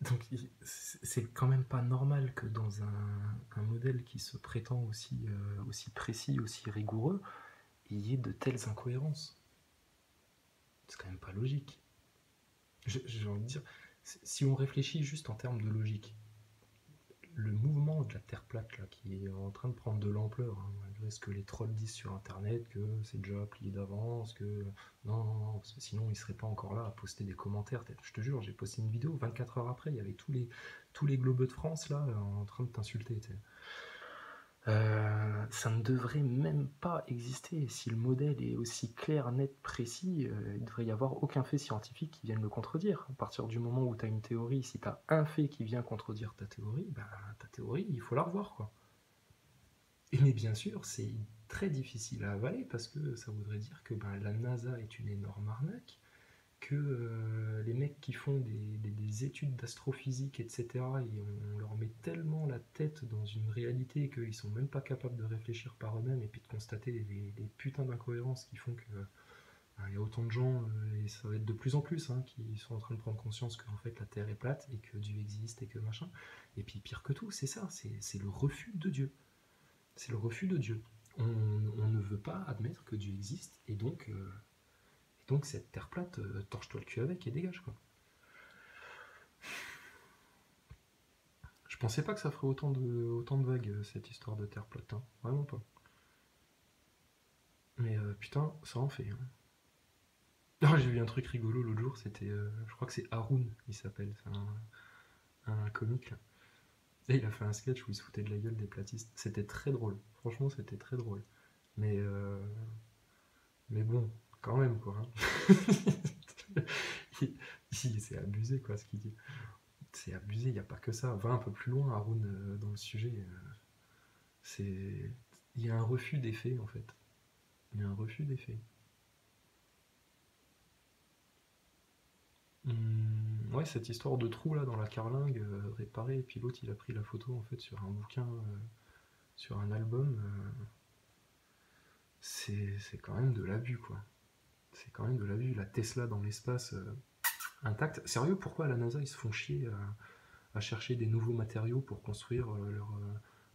Donc c'est quand même pas normal que dans un modèle qui se prétend aussi précis, aussi rigoureux, il y ait de telles incohérences. C'est quand même pas logique. J'ai envie de dire, si on réfléchit juste en termes de logique, le mouvement de la Terre plate là, qui est en train de prendre de l'ampleur, hein, malgré ce que les trolls disent sur Internet, que c'est déjà plié d'avance, que non, parce que sinon ils seraient pas encore là à poster des commentaires. Je te jure, j'ai posté une vidéo 24 heures après, il y avait tous les globeux de France là en train de t'insulter. Ça ne devrait même pas exister. Si le modèle est aussi clair, net, précis, il ne devrait y avoir aucun fait scientifique qui vienne le contredire. À partir du moment où tu as une théorie, si tu as un fait qui vient contredire ta théorie, il faut la revoir, quoi. Et mais bien sûr, c'est très difficile à avaler parce que ça voudrait dire que la NASA est une énorme arnaque, que les mecs qui font des études d'astrophysique, etc., on leur met tellement la tête dans une réalité qu'ils sont même pas capables de réfléchir par eux-mêmes et puis de constater les putains d'incohérences qui font que il y a autant de gens, et ça va être de plus en plus, hein, qui sont en train de prendre conscience qu'en fait la Terre est plate et que Dieu existe et que machin. Et puis pire que tout, c'est ça, c'est le refus de Dieu. C'est le refus de Dieu. On ne veut pas admettre que Dieu existe et donc cette Terre plate, torche-toi le cul avec et dégage, quoi. Je pensais pas que ça ferait autant de vagues, cette histoire de Terre plate, hein. Vraiment pas. Mais putain, ça en fait, hein. Ah, j'ai vu un truc rigolo l'autre jour, c'était, je crois que c'est Haroun, il s'appelle, c'est un comique là. Et il a fait un sketch où il se foutait de la gueule des platistes. C'était très drôle, franchement c'était très drôle. Mais, euh, mais bon, quand même quoi, hein. C'est abusé quoi ce qu'il dit. C'est abusé, il n'y a pas que ça. Va un peu plus loin, Haroun, dans le sujet. C'est... Il y a un refus des faits en fait. Il y a un refus des faits. Ouais, cette histoire de trou là dans la carlingue, réparée, et puis l'autre il a pris la photo en fait sur un bouquin, sur un album, c'est quand même de l'abus quoi. C'est quand même de l'abus. La Tesla dans l'espace, intacte. Sérieux, pourquoi à la NASA ils se font chier à chercher des nouveaux matériaux pour construire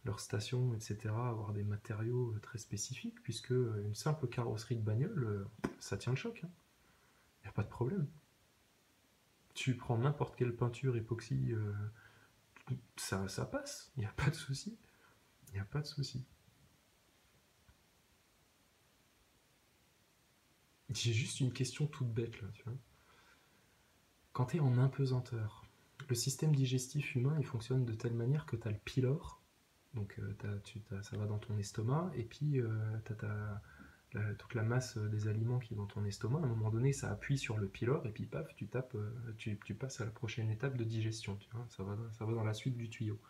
leur station, etc., avoir des matériaux très spécifiques, puisque une simple carrosserie de bagnole, ça tient le choc, il n'y a pas de problème. Tu prends n'importe quelle peinture époxy, ça passe, il n'y a pas de souci. Il n'y a pas de souci. J'ai juste une question toute bête là, tu vois. Quand tu es en impesanteur, le système digestif humain il fonctionne de telle manière que tu as le pylore, donc ça va dans ton estomac, et puis tu as toute la masse des aliments qui est dans ton estomac. À un moment donné, ça appuie sur le pylore, et puis paf, tu passes à la prochaine étape de digestion. Tu vois, ça va dans la suite du tuyau.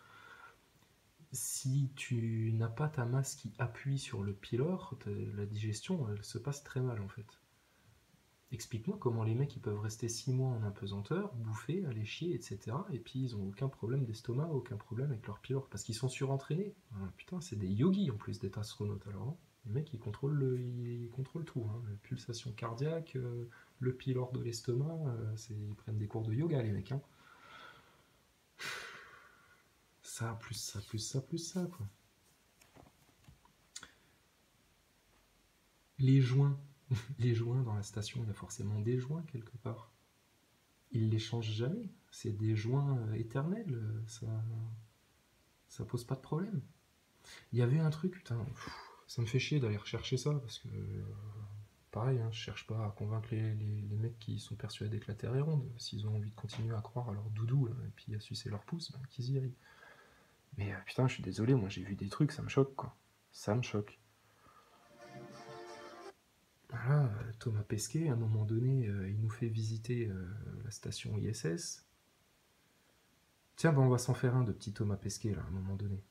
Si tu n'as pas ta masse qui appuie sur le pylore, la digestion, elle se passe très mal en fait. Explique-moi comment les mecs ils peuvent rester 6 mois en apesanteur, bouffer, aller chier, etc. Et puis ils ont aucun problème d'estomac, aucun problème avec leur pylore, parce qu'ils sont surentraînés. Ah, putain, c'est des yogis en plus d'être astronautes alors, hein. Les mecs ils contrôlent tout, hein. La pulsation cardiaque, le pylore de l'estomac, ils prennent des cours de yoga les mecs, hein. Ça, plus ça, plus ça, plus ça, quoi. Les joints, les joints dans la station, il y a forcément des joints quelque part. Ils les changent jamais. C'est des joints éternels. Ça pose pas de problème. Il y avait un truc, putain, ça me fait chier d'aller rechercher ça parce que, pareil, hein, je cherche pas à convaincre les mecs qui sont persuadés que la Terre est ronde. S'ils ont envie de continuer à croire à leur doudou là, et puis à sucer leur pouce, qu'ils y aillent. Mais putain, je suis désolé, moi j'ai vu des trucs, ça me choque quoi. Ça me choque. Voilà, Thomas Pesquet, à un moment donné, il nous fait visiter la station ISS. Tiens, on va s'en faire un de petit Thomas Pesquet, là, à un moment donné.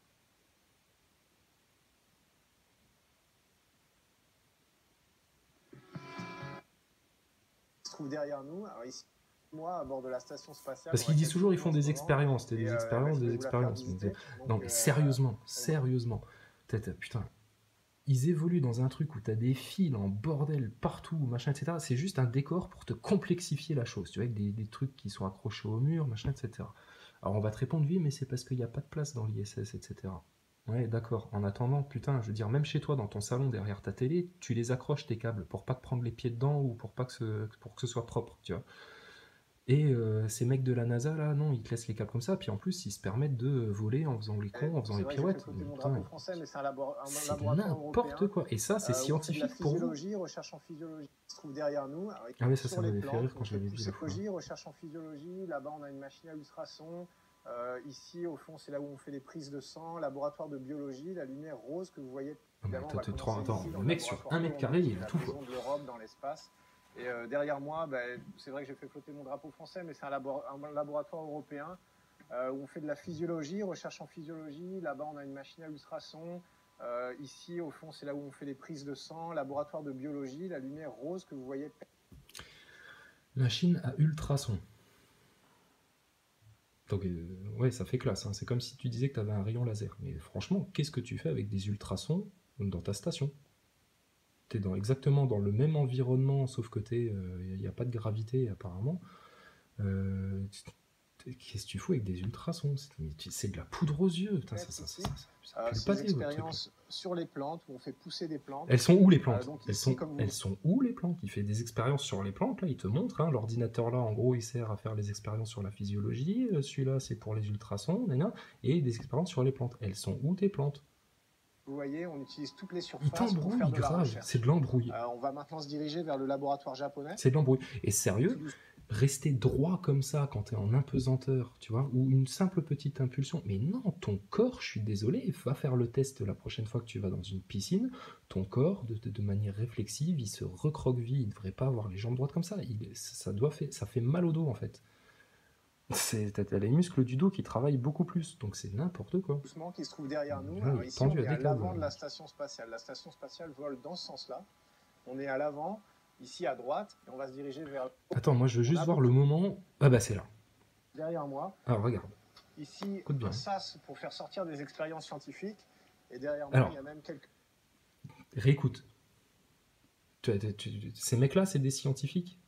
Se trouve derrière nous. Alors ici, moi, à bord de la station spatiale, Parce dans qu'ils disent laquelle je toujours, ils suis font en ce des moment. expériences, Et des je vais vous la faire expériences. visiter. Donc, Non, mais sérieusement, on va- sérieusement. Putain, ils évoluent dans un truc où tu as des fils en bordel partout, machin, etc. C'est juste un décor pour te complexifier la chose, tu vois, avec des trucs qui sont accrochés au mur, machin, etc. Alors on va te répondre, oui, mais c'est parce qu'il n'y a pas de place dans l'ISS, etc. Ouais, d'accord. En attendant, putain, je veux dire, même chez toi, dans ton salon, derrière ta télé, tu les accroches tes câbles pour pas te prendre les pieds dedans ou pour que ce soit propre, tu vois. Et ces mecs de la NASA, là, non, ils te laissent les câbles comme ça, puis en plus, ils se permettent de voler en faisant les cons, en faisant C'est les vrai que j'ai fait pirouettes. flotter mon Putain, drapeau français, mais c'est un c'est laboratoire n'importe européen quoi. Et ça, c'est où on fait de la scientifique pour vous. physiologie, recherche en physiologie, qui se trouve derrière nous, avec Ah oui, ça sur les m'avait fait plantes. rire quand On je fait l'avais vu la fois. poussologie, recherche en physiologie. Là-bas, on a une machine à ultrasons. Ici, au fond, c'est là où on fait les prises de sang. Laboratoire de biologie, la lumière rose que vous voyez. Ah, mais Évidemment, on va commencer attends, ici, dans le le mec sur laboratoire 1 mètre Columbus, carré, qui il est a la tout, quoi. maison de l'Europe dans l'espace. Et derrière moi, c'est vrai que j'ai fait flotter mon drapeau français, mais c'est un laboratoire européen où on fait de la physiologie, recherche en physiologie. Là-bas, on a une machine à ultrasons. Ici, au fond, c'est là où on fait les prises de sang. Laboratoire de biologie, la lumière rose que vous voyez. Machine à ultrasons. Donc, ouais, ça fait classe. Hein. C'est comme si tu disais que tu avais un rayon laser. Mais franchement, qu'est-ce que tu fais avec des ultrasons dans ta station? T'es exactement dans le même environnement, sauf que il n'y a pas de gravité apparemment. Qu'est-ce que tu fous avec des ultrasons? C'est de la poudre aux yeux. Putain, ça pue le Ces pâté, votre truc. expériences sur les plantes, où on fait pousser des plantes. Elles sont où les plantes? Donc elles, ici, sont, comme vous- elles sont où les plantes? Il fait des expériences sur les plantes, là, il te montre. Hein, l'ordinateur, là, en gros, il sert à faire les expériences sur la physiologie. Celui-là, c'est pour les ultrasons, et des expériences sur les plantes. Elles sont où tes plantes? Vous voyez, on utilise toutes les Il surfaces pour t'embrouille faire de la grave, recherche. c'est de l'embrouille. On va maintenant se diriger vers le laboratoire japonais. C'est de l'embrouille. Et sérieux, rester droit comme ça quand t'es en impesanteur, tu vois, ou une simple petite impulsion. Mais non, ton corps, je suis désolé, va faire le test la prochaine fois que tu vas dans une piscine. Ton corps, de manière réflexive, il se recroqueville. Il ne devrait pas avoir les jambes droites comme ça. Ça fait mal au dos en fait. T'as les muscles du dos qui travaillent beaucoup plus, donc c'est n'importe quoi. Doucement, qui se trouve derrière nous. Ouais, Alors il est ici, tendu on est à à des câbles. l'avant de la station spatiale. La station spatiale vole dans ce sens-là. On est à l'avant, ici à droite, et on va se diriger vers... Attends, moi je veux juste voir le moment... Ah bah c'est là. Derrière moi. Alors regarde. Ici, Écoute bien. un sas pour faire sortir des expériences scientifiques. Et derrière moi, il y a même quelques... Réécoute. Ces mecs-là, c'est des scientifiques?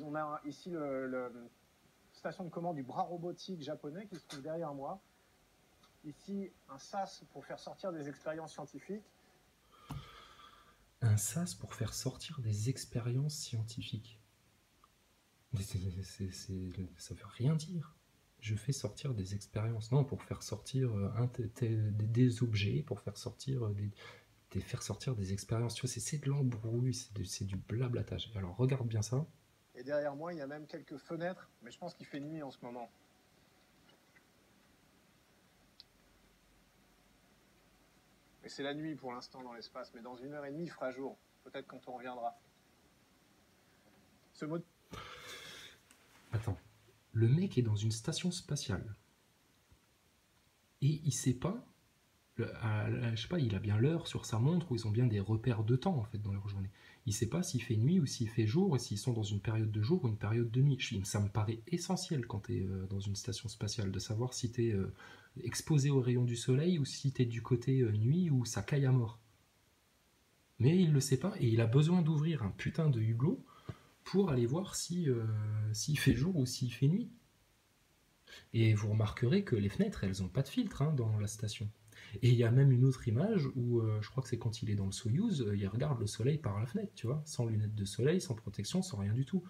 On a ici le station de commande du bras robotique japonais qui se trouve derrière moi. Ici, un sas pour faire sortir des expériences scientifiques. Un sas pour faire sortir des expériences scientifiques. Ça veut rien dire. Je fais sortir des expériences. Non, pour faire sortir des objets, pour faire sortir des expériences. Tu vois, c'est de l'embrouille, c'est du blablatage. Alors regarde bien ça. Et derrière moi, il y a même quelques fenêtres, mais je pense qu'il fait nuit en ce moment. Et c'est la nuit pour l'instant dans l'espace, mais dans 1h30, il fera jour. Peut-être quand on reviendra. Ce mot... Attends. Le mec est dans une station spatiale. Et il sait pas... je sais pas, il a bien l'heure sur sa montre, ou ils ont bien des repères de temps en fait dans leur journée. Il sait pas s'il fait nuit ou s'il fait jour, et s'ils sont dans une période de jour ou une période de nuit. Ça me paraît essentiel quand tu es dans une station spatiale, de savoir si tu es exposé aux rayons du soleil ou si tu es du côté nuit où ça caille à mort. Mais il le sait pas, et il a besoin d'ouvrir un putain de hublot pour aller voir s'il fait jour ou s'il fait nuit. Et vous remarquerez que les fenêtres, elles ont pas de filtre hein, dans la station. Et il y a même une autre image où, je crois que c'est quand il est dans le Soyouz, il regarde le soleil par la fenêtre, tu vois, sans lunettes de soleil, sans protection, sans rien du tout.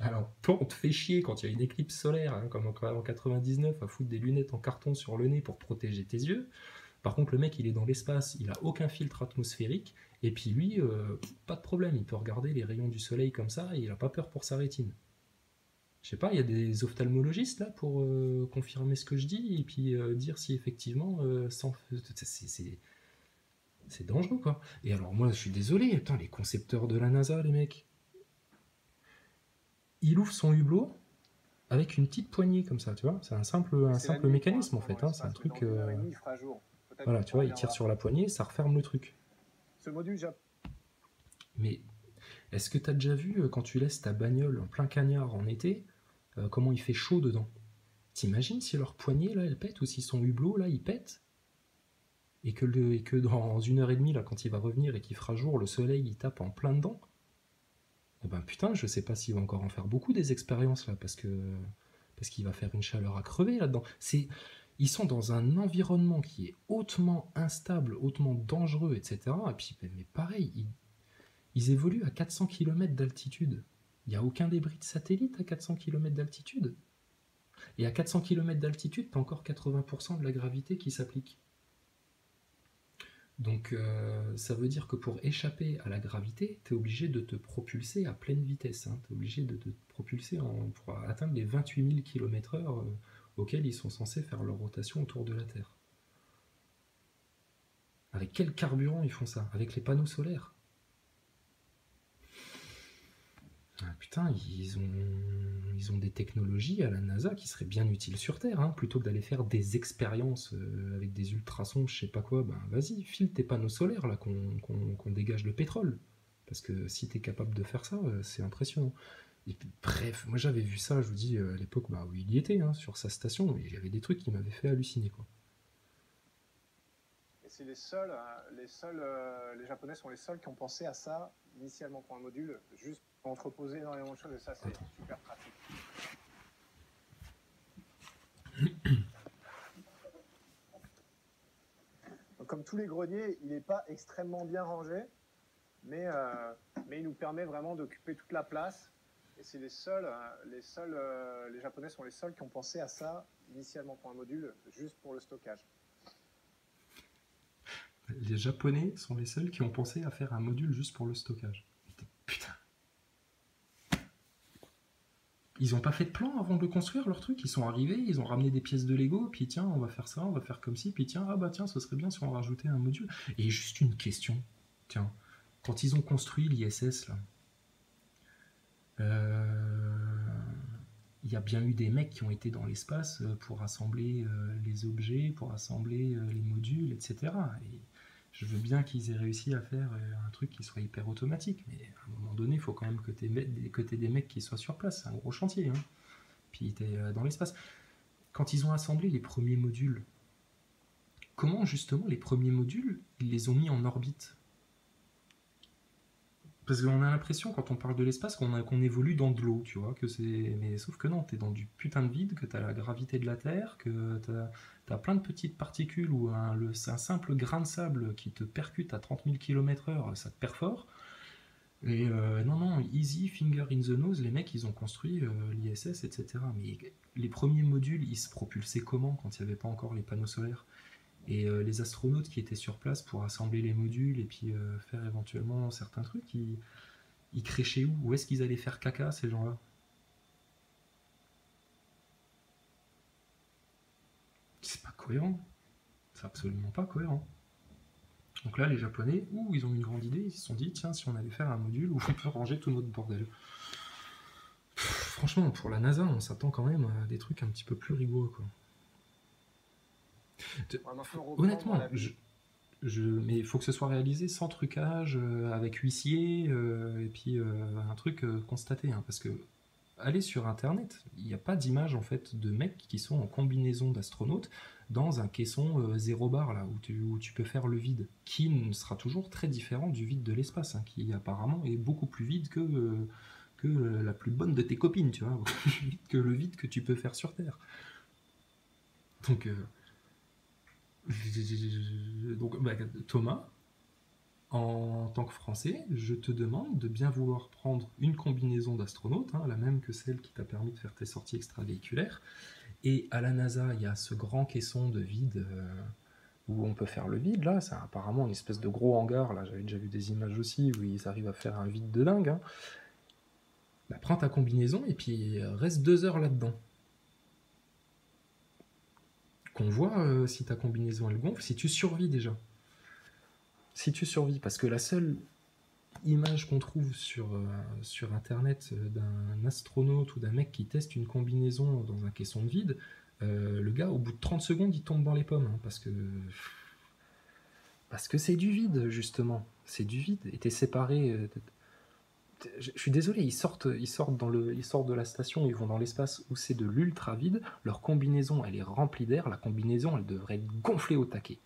Alors, toi, on te fait chier quand il y a une éclipse solaire, hein, comme en 99, à foutre des lunettes en carton sur le nez pour protéger tes yeux. Par contre, le mec, il est dans l'espace, il a aucun filtre atmosphérique, et puis lui, pas de problème, il peut regarder les rayons du soleil comme ça, et il a pas peur pour sa rétine. Je sais pas, il y a des ophtalmologistes là pour confirmer ce que je dis et puis dire si effectivement c'est dangereux quoi. Et alors moi je suis désolé, putain, les concepteurs de la NASA les mecs, il ouvre son hublot avec une petite poignée comme ça, tu vois, c'est un simple mécanisme en fait, hein, c'est un truc. Voilà, tu vois, il tire sur la poignée, ça referme le truc. Ce module Mais est-ce que tu as déjà vu quand tu laisses ta bagnole en plein cagnard en été, comment il fait chaud dedans? T'imagines si leur poignée là elle pète ou si son hublot là il pète? et que dans 1 heure et demie, là, quand il va revenir et qu'il fera jour, le soleil il tape en plein dedans, eh ben putain, je sais pas s'il va encore en faire beaucoup des expériences là, parce qu'il va faire une chaleur à crever là-dedans. Ils sont dans un environnement qui est hautement instable, hautement dangereux, etc. Et puis, mais pareil, ils évoluent à 400 km d'altitude. Il n'y a aucun débris de satellite à 400 km d'altitude. Et à 400 km d'altitude, tu as encore 80% de la gravité qui s'applique. Donc ça veut dire que pour échapper à la gravité, tu es obligé de te propulser à pleine vitesse. Hein. Tu es obligé de te propulser pour atteindre les 28 000 km/h auxquels ils sont censés faire leur rotation autour de la Terre. Avec quel carburant ils font ça? Avec les panneaux solaires? Ah, putain, ils ont des technologies à la NASA qui seraient bien utiles sur Terre, hein, plutôt que d'aller faire des expériences avec des ultrasons, je sais pas quoi, ben vas-y, file tes panneaux solaires là, qu'on dégage le pétrole. Parce que si t'es capable de faire ça, c'est impressionnant. Et puis, bref, moi j'avais vu ça, je vous dis, à l'époque bah, où il y était, hein, sur sa station, et il y avait des trucs qui m'avaient fait halluciner, quoi. Et c'est les Japonais sont les seuls qui ont pensé à ça initialement pour un module, juste pour entreposer énormément de choses, et ça c'est super pratique. Donc, comme tous les greniers, il n'est pas extrêmement bien rangé, mais il nous permet vraiment d'occuper toute la place. Et c'est les Japonais sont les seuls qui ont pensé à ça initialement pour un module, juste pour le stockage. Les Japonais sont les seuls qui ont pensé à faire un module juste pour le stockage. Putain. Ils ont pas fait de plan avant de le construire, leur truc. Ils sont arrivés, ils ont ramené des pièces de Lego, puis tiens, on va faire ça, on va faire comme ci, puis tiens, ah bah tiens, ce serait bien si on rajoutait un module. Et juste une question, tiens, quand ils ont construit l'ISS, là, il y a bien eu des mecs qui ont été dans l'espace pour assembler les objets, pour assembler les modules, etc. Et je veux bien qu'ils aient réussi à faire un truc qui soit hyper automatique, mais à un moment donné, il faut quand même que tu aies des mecs qui soient sur place. C'est un gros chantier. Hein. Puis tu es dans l'espace. Quand ils ont assemblé les premiers modules, comment justement les premiers modules, ils les ont mis en orbite? Parce qu'on a l'impression, quand on parle de l'espace, qu'on évolue dans de l'eau, tu vois, mais sauf que non, t'es dans du putain de vide, que t'as la gravité de la Terre, que t'as plein de petites particules ou un simple grain de sable qui te percute à 30 000 km/h, ça te perfore. Et non, easy, finger in the nose, les mecs, ils ont construit l'ISS, etc. Mais les premiers modules, ils se propulsaient comment quand il n'y avait pas encore les panneaux solaires? Et les astronautes qui étaient sur place pour assembler les modules et puis faire éventuellement certains trucs, ils créchaient où? Où est-ce qu'ils allaient faire caca, ces gens-là? C'est pas cohérent. C'est absolument pas cohérent. Donc là, les Japonais, ils ont une grande idée, ils se sont dit, tiens, si on allait faire un module où on peut ranger tout notre bordel. Franchement, pour la NASA, on s'attend quand même à des trucs un petit peu plus rigoureux, quoi. Honnêtement, mais il faut que ce soit réalisé sans trucage, avec huissier, et puis un truc constaté, hein, parce que aller sur internet, il n'y a pas d'image en fait de mecs qui sont en combinaison d'astronautes dans un caisson 0 bar là où tu peux faire le vide, qui sera toujours très différent du vide de l'espace, hein, qui apparemment est beaucoup plus vide que la plus bonne de tes copines, tu vois, que le vide que tu peux faire sur Terre. Donc bah, Thomas, en tant que Français, je te demande de bien vouloir prendre une combinaison d'astronaute, hein, la même que celle qui t'a permis de faire tes sorties extravéhiculaires. Et à la NASA, il y a ce grand caisson de vide où on peut faire le vide. Là, c'est apparemment une espèce de gros hangar. Là, j'avais déjà vu des images aussi où ils arrivent à faire un vide de dingue. Hein. Bah, prends ta combinaison et puis reste 2 heures là-dedans. Qu'on voit si ta combinaison elle gonfle, si tu survis déjà. Si tu survis, parce que la seule image qu'on trouve sur internet d'un astronaute ou d'un mec qui teste une combinaison dans un caisson de vide, le gars au bout de 30 secondes il tombe dans les pommes, hein, parce que c'est du vide justement, c'est du vide, et t'es séparé Je suis désolé, ils sortent de la station, ils vont dans l'espace où c'est de l'ultra vide. Leur combinaison, elle est remplie d'air. La combinaison, elle devrait être gonflée au taquet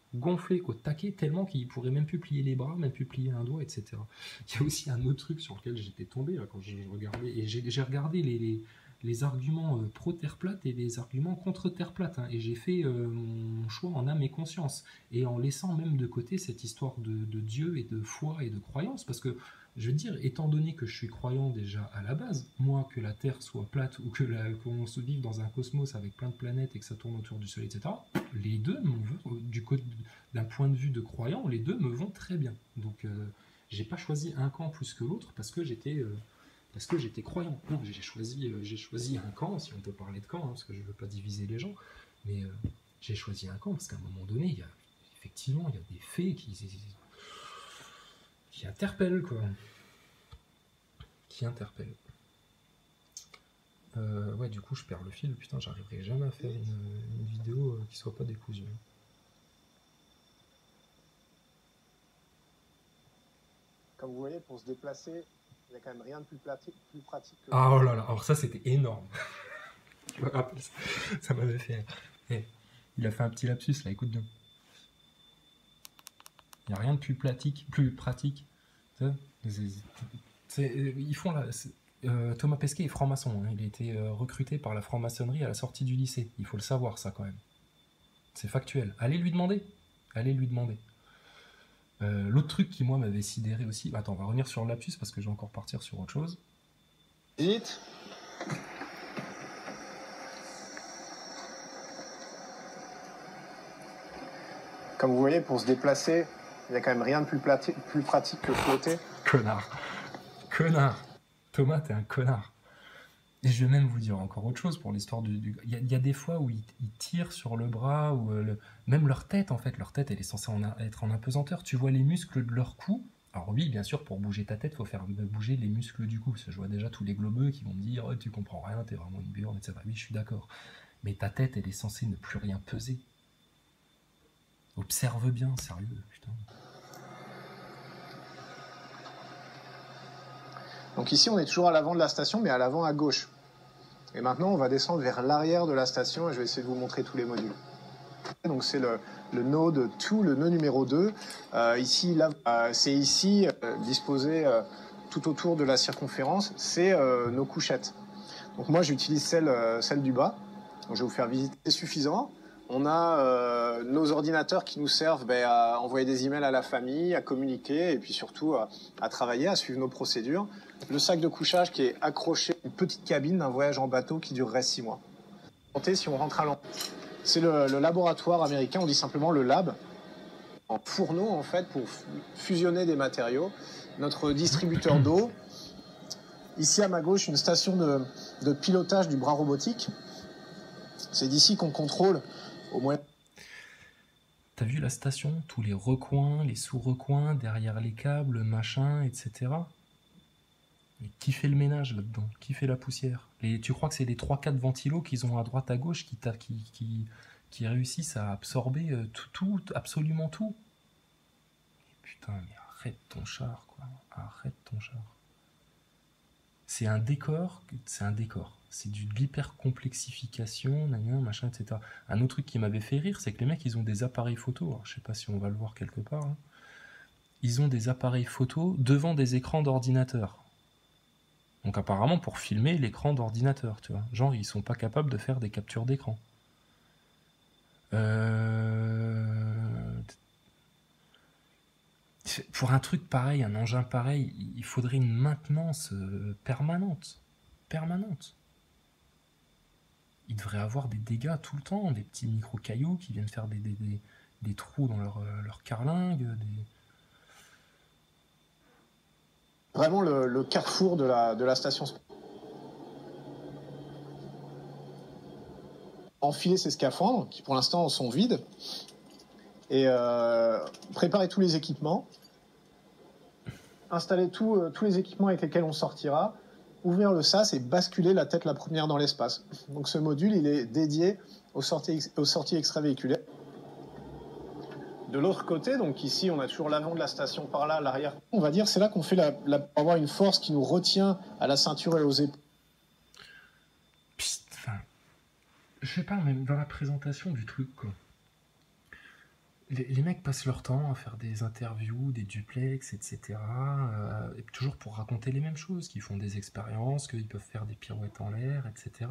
tellement qu'ils pourraient même plus plier les bras, même plus plier un doigt, etc. Il y a aussi un autre truc sur lequel j'étais tombé là, quand je regardais, et j'ai regardé les arguments pro Terre plate et les arguments contre Terre plate, hein, et j'ai fait mon choix en âme et conscience, et en laissant même de côté cette histoire de Dieu et de foi et de croyance, parce que je veux dire, étant donné que je suis croyant déjà à la base, moi, que la Terre soit plate ou qu'on se vive dans un cosmos avec plein de planètes et que ça tourne autour du Soleil, etc., les deux, d'un point de vue de croyant, les deux me vont très bien. Donc, j'ai pas choisi un camp plus que l'autre parce que j'étais croyant. Non, j'ai choisi un camp, si on peut parler de camp, hein, parce que je veux pas diviser les gens, mais j'ai choisi un camp parce qu'à un moment donné, effectivement, il y a des faits qui interpelle, quoi. Qui interpelle. Ouais, du coup, je perds le fil. Putain, j'arriverai jamais à faire une vidéo qui soit pas décousue. Comme vous voyez, pour se déplacer, il n'y a quand même rien de plus pratique que... Ah, oh là là, alors ça, c'était énorme. Je me rappelle ça. Ça m'avait fait... Hey, il a fait un petit lapsus, là, écoute bien. Il n'y a rien de plus pratique. Ils font là. Thomas Pesquet est franc-maçon. Hein. Il a été recruté par la franc-maçonnerie à la sortie du lycée. Il faut le savoir, ça, quand même. C'est factuel. Allez lui demander. L'autre truc qui, moi, m'avait sidéré aussi... Attends, on va revenir sur le lapsus parce que je vais encore partir sur autre chose. Vite. Comme vous voyez, pour se déplacer, il n'y a quand même rien de plus pratique que flotter. Connard. Thomas, t'es un connard. Et je vais même vous dire encore autre chose pour l'histoire du... Il y a des fois où ils tirent sur le bras, ou même leur tête, en fait. Leur tête, elle est censée être en apesanteur. Tu vois les muscles de leur cou. Alors oui, bien sûr, pour bouger ta tête, il faut faire bouger les muscles du cou. Je vois déjà tous les globeux qui vont me dire oh, « tu comprends rien, t'es vraiment une burne, etc. » Oui, je suis d'accord. Mais ta tête, elle est censée ne plus rien peser. Observe bien, sérieux, putain. Donc ici, on est toujours à l'avant de la station, mais à l'avant à gauche. Et maintenant, on va descendre vers l'arrière de la station et je vais essayer de vous montrer tous les modules. Donc c'est le node 2, le nœud numéro 2. Ici, là, c'est ici, disposé tout autour de la circonférence, c'est nos couchettes. Donc moi, j'utilise celle du bas. Donc, je vais vous faire visiter. C'est suffisant. On a nos ordinateurs qui nous servent à envoyer des emails à la famille, à communiquer et puis surtout à travailler, à suivre nos procédures. Le sac de couchage qui est accroché à une petite cabine d'un voyage en bateau qui durerait 6 mois. Si on rentre à l'an. C'est le laboratoire américain, on dit simplement le lab, en fourneau en fait pour fusionner des matériaux. Notre distributeur d'eau. Ici à ma gauche, une station de pilotage du bras robotique. C'est d'ici qu'on contrôle au moins. T'as vu la station? Tous les recoins, les sous-recoins, derrière les câbles, machin, etc. Mais qui fait le ménage là-dedans? Qui fait la poussière? Tu crois que c'est les 3-4 ventilos qu'ils ont à droite à gauche qui réussissent à absorber tout, absolument tout? Putain, mais arrête ton char, quoi. Arrête ton char. C'est un décor. C'est de l'hyper-complexification, machin, etc. Un autre truc qui m'avait fait rire, c'est que les mecs, ils ont des appareils photo. Alors, je sais pas si on va le voir quelque part. Hein. Ils ont des appareils photo devant des écrans d'ordinateur. Donc apparemment pour filmer l'écran d'ordinateur, tu vois. Genre, ils sont pas capables de faire des captures d'écran. Pour un truc pareil, un engin pareil, il faudrait une maintenance permanente. Il devrait avoir des dégâts tout le temps, des petits micro-cailloux qui viennent faire des trous dans leur carlingue. Vraiment le carrefour de la station. Enfiler ces scaphandres, qui pour l'instant sont vides, et préparer tous les équipements, installer tous les équipements avec lesquels on sortira, ouvrir le sas et basculer la tête la première dans l'espace. Donc ce module, il est dédié aux sorties extravéhiculaires. De l'autre côté, donc ici, on a toujours l'avant de la station par là, l'arrière. On va dire, c'est là qu'on fait avoir une force qui nous retient à la ceinture et aux épaules. Enfin, je sais pas, même dans la présentation du truc, quoi. Les mecs passent leur temps à faire des interviews, des duplex, etc. Et toujours pour raconter les mêmes choses, qu'ils font des expériences, qu'ils peuvent faire des pirouettes en l'air, etc.